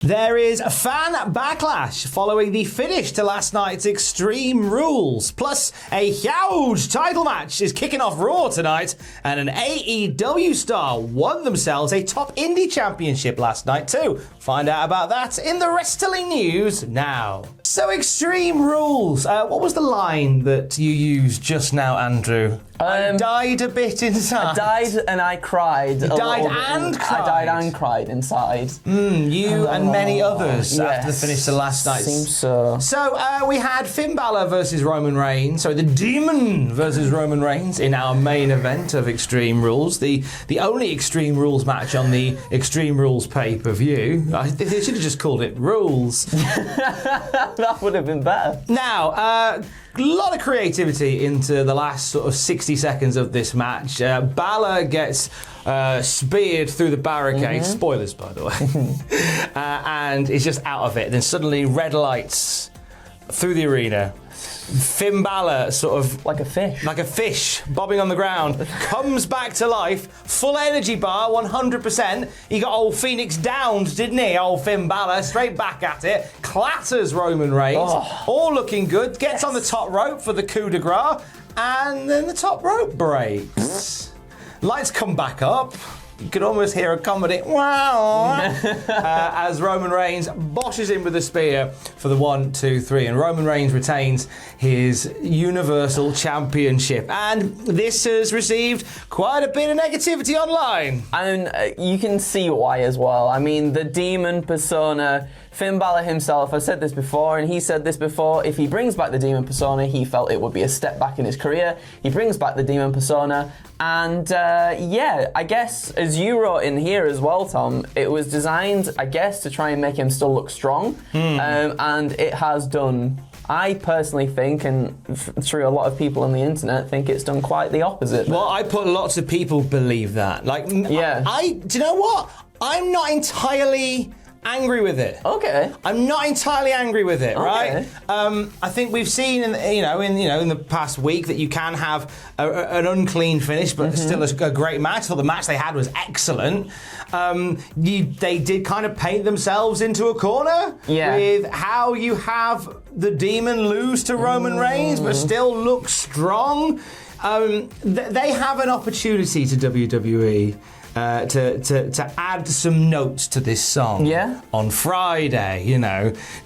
There is a fan backlash following the finish to last night's Extreme Rules. Plus, a huge title match is kicking off Raw tonight, and an AEW star won themselves a top indie championship last night too. Find out about that in the wrestling news now. So, Extreme Rules. What was the line that you used just now, Andrew? I died a bit inside. I died and I cried. You died and cried? I died and cried inside. You and many others yes. after the finish to last night. Seems so. So we had Finn Balor versus Roman Reigns. So the Demon versus Roman Reigns in our main event of Extreme Rules. The only Extreme Rules match on the Extreme Rules pay-per-view. They should have just called it Rules. That would have been better. Now, a lot of creativity into the last sort of 60 seconds of this match. Balor gets speared through the barricade. Spoilers, by the way. And is just out of it. Then suddenly red lights through the arena. Finn Balor, sort of like a fish, bobbing on the ground, comes back to life, full energy bar, 100%. He got old Phoenix downed, didn't he? Old Finn Balor, straight back at it, clatters Roman Reigns, all looking good, gets on the top rope for the coup de grace, and then the top rope breaks. Lights come back up. You could almost hear a comedy, wow, as Roman Reigns boshes in with a spear for the 1, 2, 3. And Roman Reigns retains his Universal Championship. And this has received quite a bit of negativity online. And you can see why as well. I mean, the Demon persona, Finn Balor himself, I said this before, and he said this before, if he brings back the Demon persona, he felt it would be a step back in his career. He brings back the Demon persona, and yeah, I guess, as you wrote in here as well, Tom, it was designed, I guess, to try and make him still look strong, and it has done. I personally think, and through a lot of people on the internet, think it's done quite the opposite. Well, I put lots of people believe that. Like, yeah. Do you know what? I'm not entirely angry with it. Okay. I'm not entirely angry with it, right? Okay. I think we've seen, in the past week that you can have an unclean finish, but still a great match. I thought the match they had was excellent. They did kind of paint themselves into a corner with how you have the Demon lose to Roman Reigns, but still look strong. They have an opportunity to WWE. To add some notes to this song. Yeah. On Friday,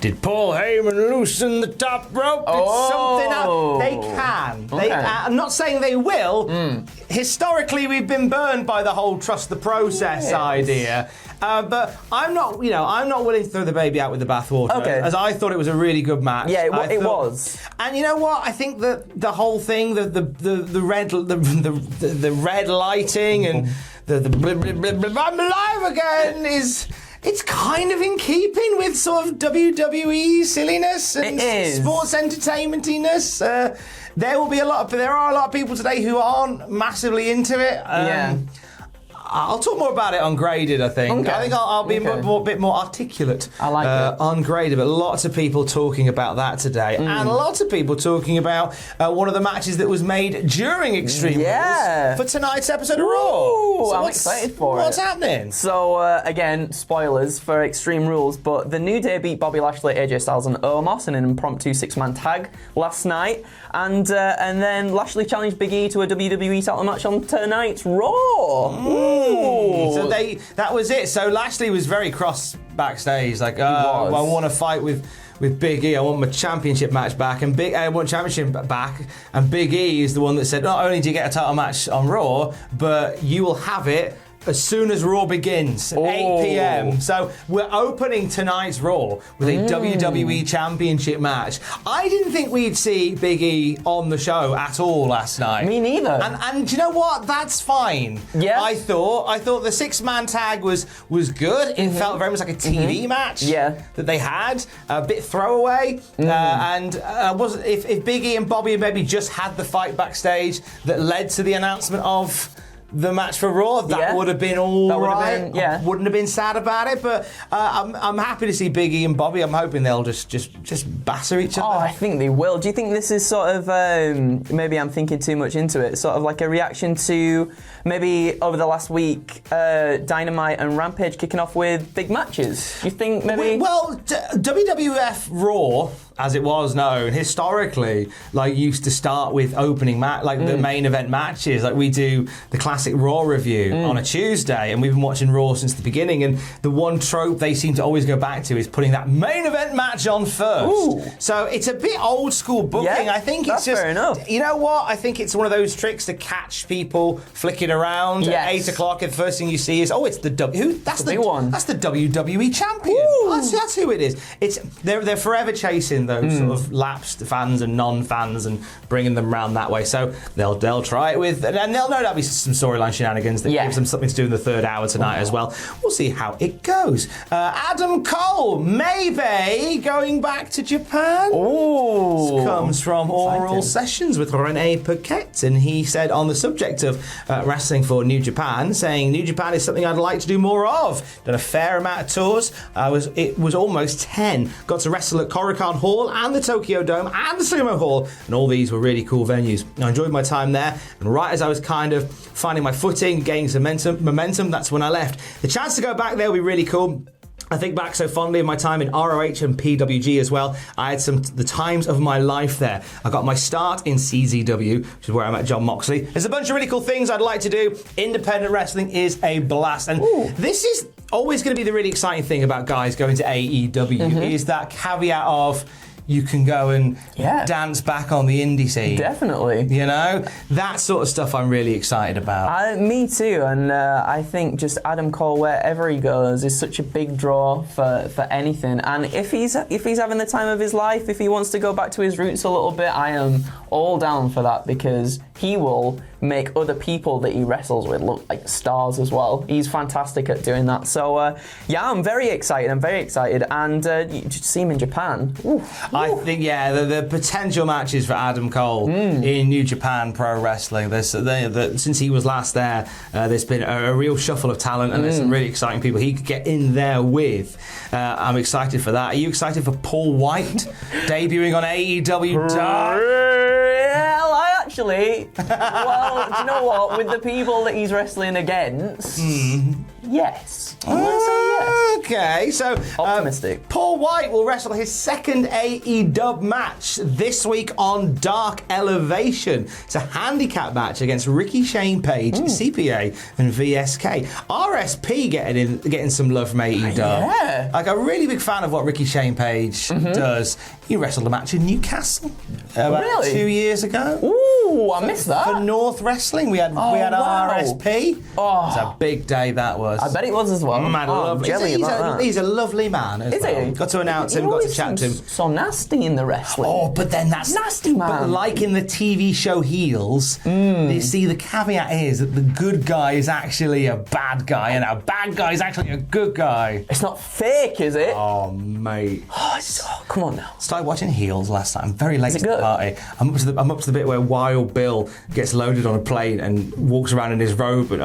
did Paul Heyman loosen the top rope? Did something happen? They can. Okay. I'm not saying they will. Historically, we've been burned by the whole trust the process idea. But I'm not willing to throw the baby out with the bathwater. Okay. As I thought it was a really good match. Yeah, it was. And you know what? I think that the whole thing, the red lighting and the I'm alive again it's kind of in keeping with sort of WWE silliness and sports entertainmentiness. There are a lot of people today who aren't massively into it. I'll talk more about it on Graded, I think. Okay. I think I'll be a bit more articulate I like it. on Graded, but lots of people talking about that today. And lots of people talking about one of the matches that was made during Extreme Rules for tonight's episode of Raw. So I'm excited for What's happening? So, again, spoilers for Extreme Rules, but the New Day beat Bobby Lashley, AJ Styles and Omos in an impromptu 6-man tag last night. And then Lashley challenged Big E to a WWE title match on tonight's Raw. So that was it. So Lashley was very cross backstage, like, I want to fight with Big E. I want my championship match back, and I want championship back. And Big E is the one that said, not only do you get a title match on Raw, but you will have it as soon as Raw begins, 8 p.m. So we're opening tonight's Raw with a WWE Championship match. I didn't think we'd see Big E on the show at all last night. Me neither. And do you know what? That's fine. Yeah. I thought the 6-man tag was good. It felt very much like a TV match that they had. A bit throwaway. If Big E and Bobby maybe just had the fight backstage that led to the announcement of the match for Raw. That would have been all right. Yeah. Wouldn't have been sad about it, but I'm happy to see Big E and Bobby. I'm hoping they'll just batter each other. Oh, I think they will. Do you think this is sort of, maybe I'm thinking too much into it, sort of like a reaction to maybe over the last week, Dynamite and Rampage kicking off with big matches? Do you think maybe... Well, WWF Raw, as it was known, historically, like, used to start with opening the main event matches. Like, we do the classic Raw review on a Tuesday, and we've been watching Raw since the beginning, and the one trope they seem to always go back to is putting that main event match on first. Ooh. So it's a bit old school booking. Yeah, I think that's it's just... fair enough. You know what? I think it's one of those tricks to catch people flicking around at 8 o'clock, and the first thing you see is, oh, it's the That's the big one. That's the WWE champion. That's who it is. They're forever chasing those sort of lapsed fans and non-fans and bringing them around that way. So they'll try it with, and they'll know that'll be some storyline shenanigans that gives them something to do in the third hour tonight as well. We'll see how it goes. Adam Cole, maybe going back to Japan. Ooh. This comes from Oral Sessions with Rene Paquette, and he said on the subject of wrestling for New Japan, saying New Japan is something I'd like to do more of. Done a fair amount of tours. It was almost 10. Got to wrestle at Korakuen Hall and the Tokyo Dome and the Sumo Hall, and all these were really cool venues. I enjoyed my time there, and right as I was kind of finding my footing, gaining some momentum, that's when I left. The chance to go back there will be really cool. I think back so fondly of my time in ROH and PWG as well. I had the times of my life there. I got my start in CZW, which is where I met John Moxley. There's a bunch of really cool things I'd like to do. Independent wrestling is a blast. And this is always going to be the really exciting thing about guys going to AEW, is that caveat of you can go and dance back on the indie scene. Definitely. You know? That sort of stuff I'm really excited about. Me too, and I think just Adam Cole, wherever he goes, is such a big draw for anything. And if he's having the time of his life, if he wants to go back to his roots a little bit, I am all down for that, because he will make other people that he wrestles with look like stars as well. He's fantastic at doing that. So, I'm very excited. And you just see him in Japan. I think, the potential matches for Adam Cole in New Japan Pro Wrestling, since he was last there, there's been a real shuffle of talent, and there's some really exciting people he could get in there with. I'm excited for that. Are you excited for Paul White debuting on AEW Dark? Actually, well, do you know what? With the people that he's wrestling against, yes. I'm going to say yes. Okay, so optimistic. Paul White will wrestle his second AEW match this week on Dark Elevation. It's a handicap match against Ricky Shane Page, CPA, and VSK. RSP getting some love from AEW. Yeah. Like, a really big fan of what Ricky Shane Page does. He wrestled a match in Newcastle about 2 years ago. Ooh, I missed that. For North Wrestling, we had RSP. Oh, it's a big day that was. I bet it was as well. He's a lovely man. Is he? Got to announce him. Got to chat to him. So nasty in the wrestling. Oh, but then that's nasty, man. But like in the TV show Heels, you see, the caveat is that the good guy is actually a bad guy, and a bad guy is actually a good guy. It's not fake, is it? Oh, mate. Come on now. Started watching Heels last time. Very late to the party. I'm up to the bit where Wild Bill gets loaded on a plane and walks around in his robe, and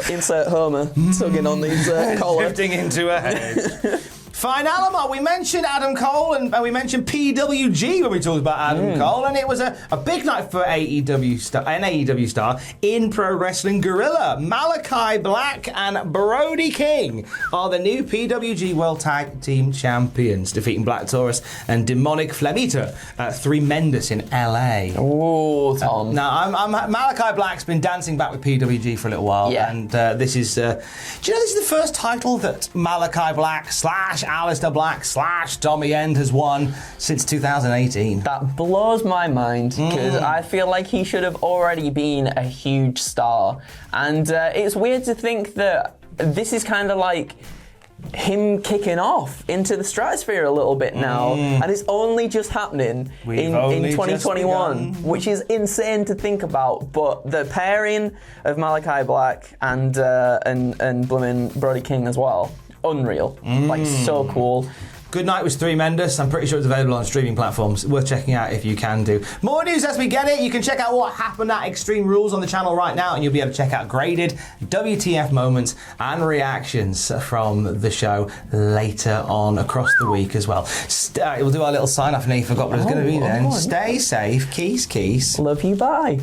Insert Homer tugging on these collar. Lifting into her head. Fine, Alamo. We mentioned Adam Cole and we mentioned PWG when we talked about Adam Cole, and it was a big night for an AEW star in Pro Wrestling Guerrilla. Malachi Black and Brody King are the new PWG World Tag Team Champions, defeating Black Taurus and Demonic Flamita at Three Mendes in LA. Oh, Tom. Now, Malachi Black's been dancing back with PWG for a little while, and this is. Do you know this is the first title that Malachi Black / Aleister Black / Tommy End has won since 2018. That blows my mind, because I feel like he should have already been a huge star. And it's weird to think that this is kind of like him kicking off into the stratosphere a little bit now, and it's only just happening in 2021, which is insane to think about. But the pairing of Malachi Black and blooming Brody King as well, unreal, like so cool. Good Night was tremendous. I'm pretty sure it's available on streaming platforms. Worth checking out if you can do. More news as we get it. You can check out what happened at Extreme Rules on the channel right now, and you'll be able to check out graded WTF moments and reactions from the show later on across the week as well. We'll do our little sign off, and I forgot what it was going to be then. Stay safe. Keys. Love you, bye.